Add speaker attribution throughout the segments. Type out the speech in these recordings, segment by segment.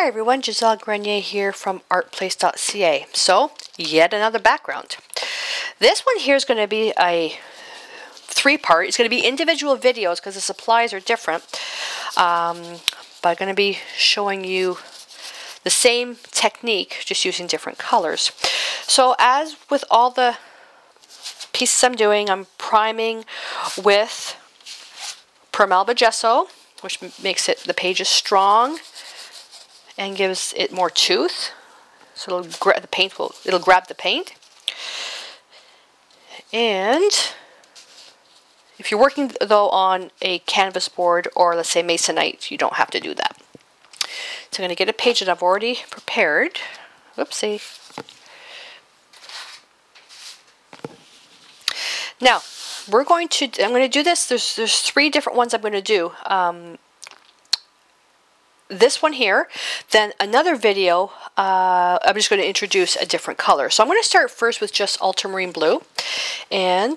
Speaker 1: Hi everyone, Gisele Grenier here from artplace.ca. So, yet another background. This one here is going to be a three-part. It's going to be individual videos because the supplies are different. But I'm going to be showing you the same technique, just using different colors. So, as with all the pieces I'm doing, I'm priming with Permalba gesso, which makes the pages strong and gives it more tooth, so it'll grab the paint. And if you're working though on a canvas board or let's say Masonite, you don't have to do that. So I'm going to get a page that I've already prepared. Whoopsie. Now I'm going to do this. There's three different ones I'm going to do. This one here, then another video, I'm just going to introduce a different color. So I'm going to start first with just Ultramarine Blue. And,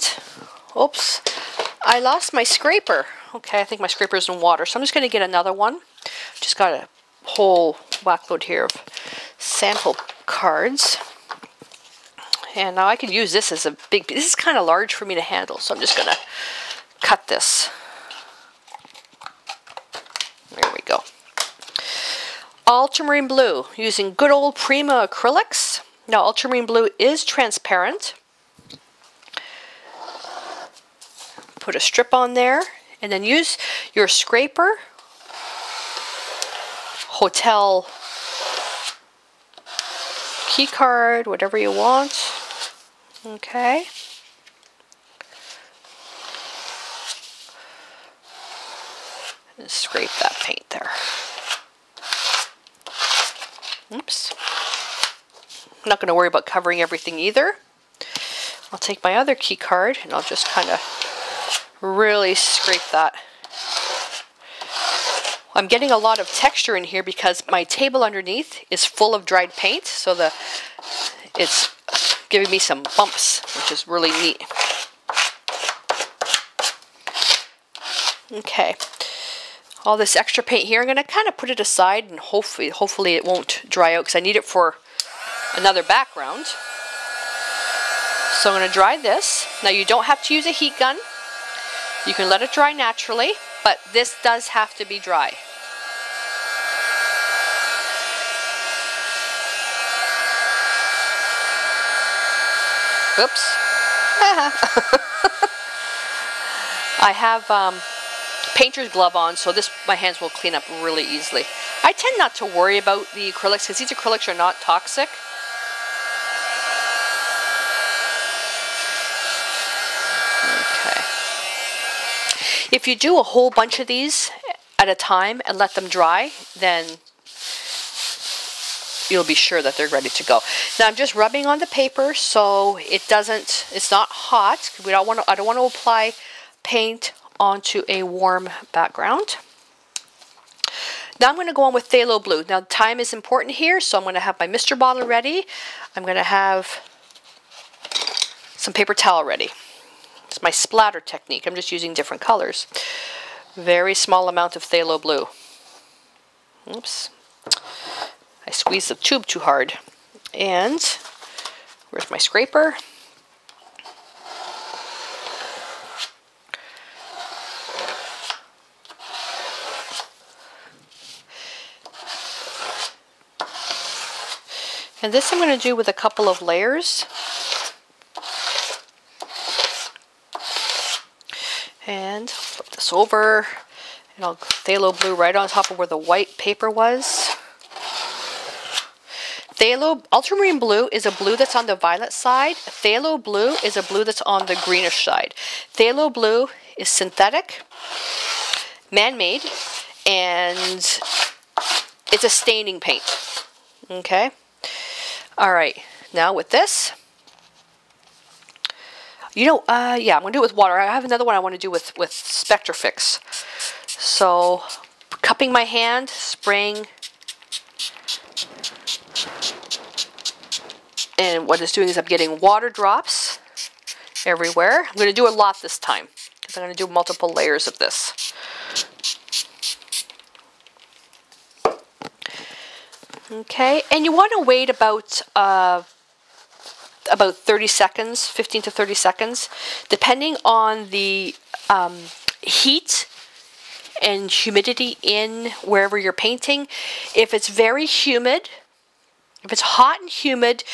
Speaker 1: oops, I lost my scraper. Okay, I think my scraper's in water. So I'm just going to get another one. Just got a whole whack load here of sample cards. And now I could use this as a big piece. This is kind of large for me to handle, so I'm just going to cut this. There we go. Ultramarine Blue, using good old Prima acrylics. Now, Ultramarine Blue is transparent. Put a strip on there, and then use your scraper, hotel key card, whatever you want. Okay. And scrape that paint there. Oops. I'm not going to worry about covering everything either. I'll take my other key card and I'll just kind of really scrape that. I'm getting a lot of texture in here because my table underneath is full of dried paint, so it's giving me some bumps, which is really neat. Okay. All this extra paint here, I'm going to kind of put it aside and hopefully it won't dry out because I need it for another background. So I'm going to dry this. Now you don't have to use a heat gun. You can let it dry naturally, but this does have to be dry. Oops. I have painter's glove on, so my hands will clean up really easily. I tend not to worry about the acrylics because these acrylics are not toxic. Okay. If you do a whole bunch of these at a time and let them dry, then you'll be sure that they're ready to go. Now I'm just rubbing on the paper so it's not hot. I don't want to apply paint onto a warm background. Now I'm going to go on with Phthalo Blue. Now time is important here, so I'm going to have my Mr. bottle ready. I'm going to have some paper towel ready. It's my splatter technique. I'm just using different colors. Very small amount of Phthalo Blue. Oops. I squeezed the tube too hard. And where's my scraper? And this I'm going to do with a couple of layers. And flip this over. And I'll Phthalo Blue right on top of where the white paper was. Ultramarine Blue is a blue that's on the violet side. Phthalo Blue is a blue that's on the greenish side. Phthalo Blue is synthetic, man-made, and it's a staining paint. Okay? Alright, now with this, yeah, I'm going to do it with water. I have another one I want to do with Spectrafix. So, cupping my hand, spraying, and what it's doing is I'm getting water drops everywhere. I'm going to do a lot this time because I'm going to do multiple layers of this. Okay, and you want to wait about 30 seconds, 15 to 30 seconds, depending on the heat and humidity in wherever you're painting. If it's very humid, if it's hot and humid,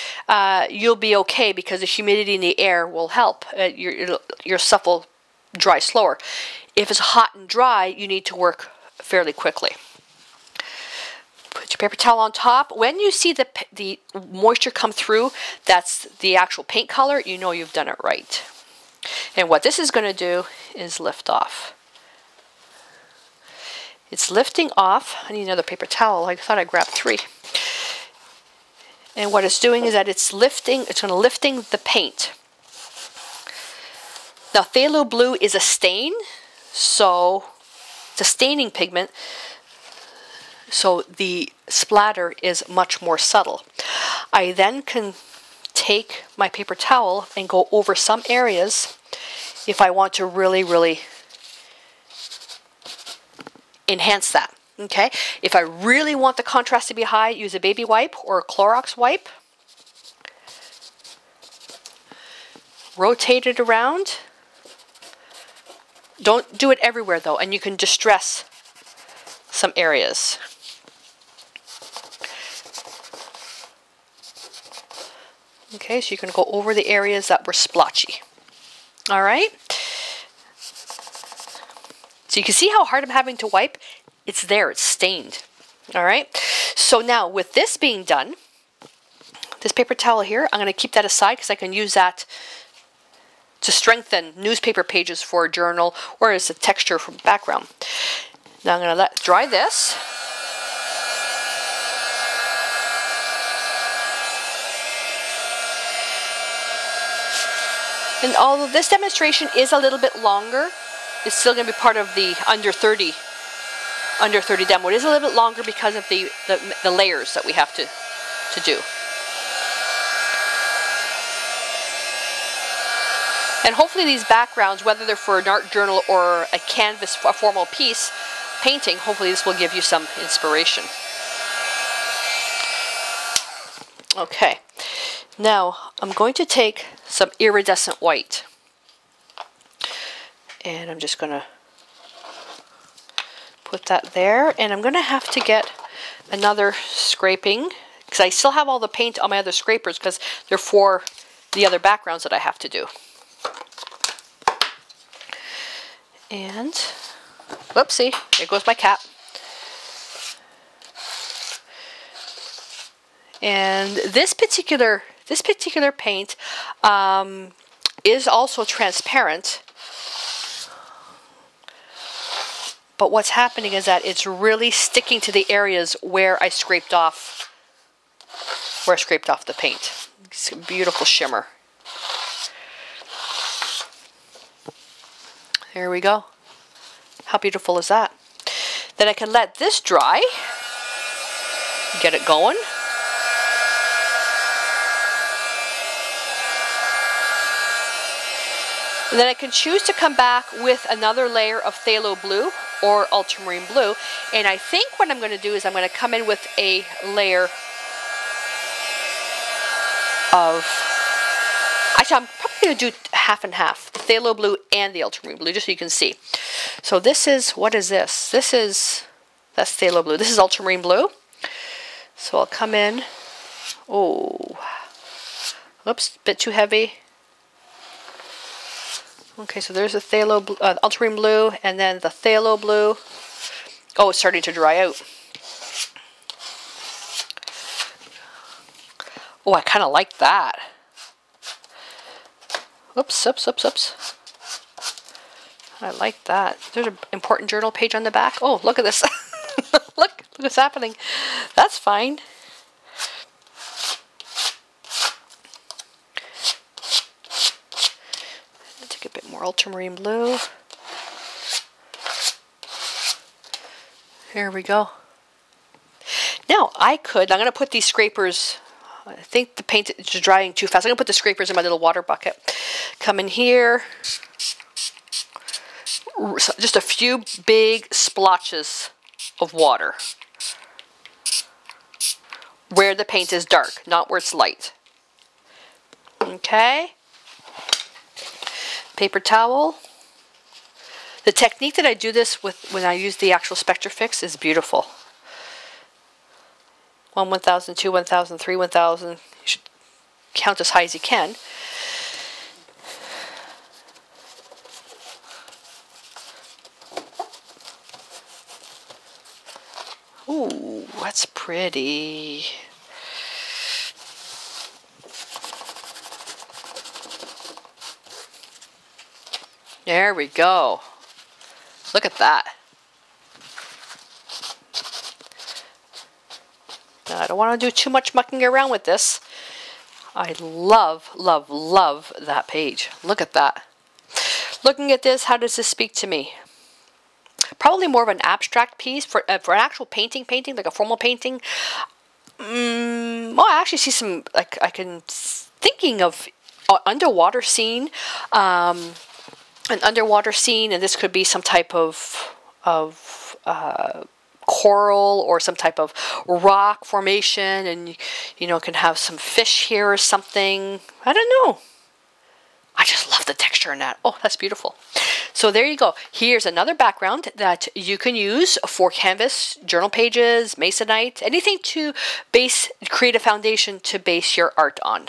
Speaker 1: you'll be okay because the humidity in the air will help. Your stuff will dry slower. If it's hot and dry, you need to work fairly quickly. Put your paper towel on top. When you see the moisture come through, that's the actual paint color, you know you've done it right. And what this is going to do is lift off. It's lifting off. I need another paper towel. I thought I grabbed 3. And what it's doing is that it's going to lifting the paint. Now, Phthalo Blue is a stain, so it's a staining pigment, so the splatter is much more subtle. I then can take my paper towel and go over some areas if I want to really, really enhance that. Okay, if I really want the contrast to be high, use a baby wipe or a Clorox wipe. Rotate it around. Don't do it everywhere though, and you can distress some areas. Okay, so you can go over the areas that were splotchy. All right. So you can see how hard I'm having to wipe. It's there, it's stained. All right. So now with this being done, this paper towel here, I'm going to keep that aside because I can use that to strengthen newspaper pages for a journal or as a texture from background. Now I'm going to let dry this. And although this demonstration is a little bit longer, it's still going to be part of the under 30 demo. It is a little bit longer because of the layers that we have to do. And hopefully these backgrounds, whether they're for an art journal or a canvas, a formal piece, painting, hopefully this will give you some inspiration. Okay, now I'm going to take some iridescent white. And I'm just going to put that there. And I'm going to have to get another scraping because I still have all the paint on my other scrapers because they're for the other backgrounds that I have to do. And, whoopsie, there goes my cap. And this particular paint is also transparent. But what's happening is that it's really sticking to the areas where I scraped off the paint. It's a beautiful shimmer. There we go. How beautiful is that? Then I can let this dry. Get it going. And then I can choose to come back with another layer of Phthalo Blue or Ultramarine Blue. And I think what I'm going to do is I'm going to come in with a layer of... Actually, I'm probably going to do half and half. The Phthalo Blue and the Ultramarine Blue, just so you can see. So this is... What is this? That's Phthalo Blue. This is Ultramarine Blue. So I'll come in... Oh... Oops, a bit too heavy. Okay, so there's the Phthalo Blue, Ultramarine Blue, and then the Phthalo Blue. Oh, it's starting to dry out. Oh, I kind of like that. Oops, oops, oops, oops. I like that. There's an important journal page on the back. Oh, look at this. Look what's happening. That's fine. Take a bit more Ultramarine Blue. Here we go. Now, I'm going to put these scrapers... I think the paint is just drying too fast. I'm going to put the scrapers in my little water bucket. Come in here. Just a few big splotches of water. where the paint is dark, not where it's light. Okay. Paper towel. The technique that I do this with when I use the actual Spectre Fix is beautiful. 1, 1000, 2, 1000, 3, 1000. You should count as high as you can. Ooh, that's pretty. There we go. Look at that. Now, I don't want to do too much mucking around with this. I love, love, love that page. Look at that. Looking at this, how does this speak to me? Probably more of an abstract piece for an actual painting, like a formal painting. Well, I actually see some, like, thinking of underwater scene, an underwater scene, and this could be some type of coral or some type of rock formation, and you know, can have some fish here or something. I don't know. I just love the texture in that. Oh, that's beautiful. So there you go. Here's another background that you can use for canvas, journal pages, Masonite, anything to create a foundation to base your art on.